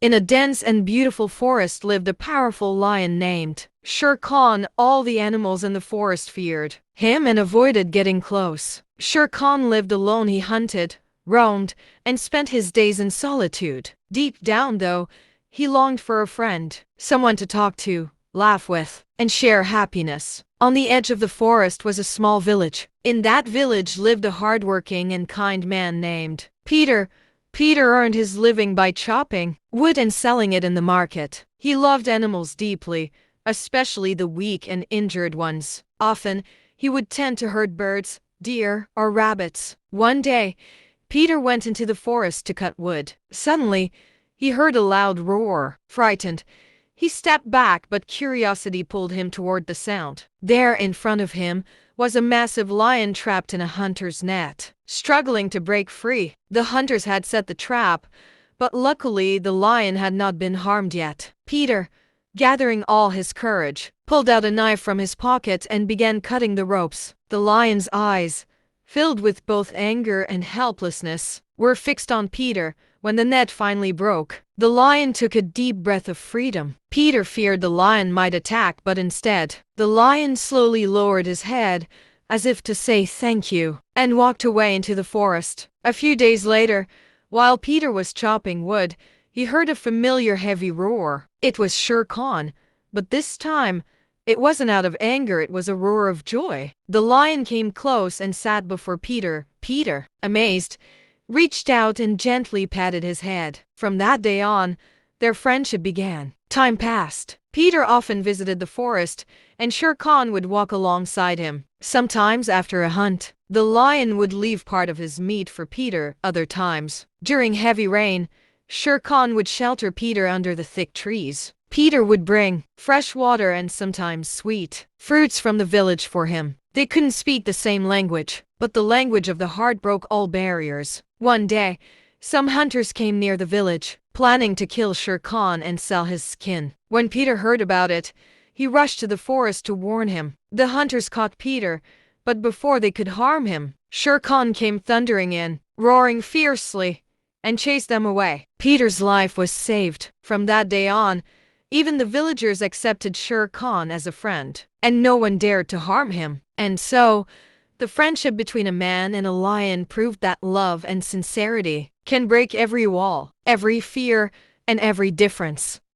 In a dense and beautiful forest lived a powerful lion named Sher Khan. All the animals in the forest feared him and avoided getting close. Sher Khan lived alone. He hunted, roamed, and spent his days in solitude. Deep down, though, he longed for a friend, someone to talk to, laugh with, and share happiness. On the edge of the forest was a small village. In that village lived a hardworking and kind man named Peter. Peter earned his living by chopping wood and selling it in the market. He loved animals deeply, especially the weak and injured ones. Often, he would tend to herd birds, deer, or rabbits. One day, Peter went into the forest to cut wood. Suddenly, he heard a loud roar. Frightened, he stepped back, but curiosity pulled him toward the sound. There in front of him was a massive lion trapped in a hunter's net, struggling to break free. The hunters had set the trap, but luckily the lion had not been harmed yet. Peter, gathering all his courage, pulled out a knife from his pocket and began cutting the ropes. The lion's eyes, filled with both anger and helplessness, were fixed on Peter. When the net finally broke, the lion took a deep breath of freedom. Peter feared the lion might attack, but instead, the lion slowly lowered his head, as if to say thank you, and walked away into the forest. A few days later, while Peter was chopping wood, he heard a familiar heavy roar. It was Sher Khan, but this time, it wasn't out of anger, it was a roar of joy. The lion came close and sat before Peter. Peter, amazed, reached out and gently patted his head. From that day on, their friendship began. Time passed. Peter often visited the forest, and Sher Khan would walk alongside him. Sometimes after a hunt, the lion would leave part of his meat for Peter. Other times, during heavy rain, Sher Khan would shelter Peter under the thick trees. Peter would bring fresh water and sometimes sweet fruits from the village for him. They couldn't speak the same language, but the language of the heart broke all barriers. One day, some hunters came near the village, planning to kill Sher Khan and sell his skin. When Peter heard about it, he rushed to the forest to warn him. The hunters caught Peter, but before they could harm him, Sher Khan came thundering in, roaring fiercely, and chased them away. Peter's life was saved. From that day on, even the villagers accepted Sher Khan as a friend, and no one dared to harm him. And so, the friendship between a man and a lion proved that love and sincerity can break every wall, every fear, and every difference.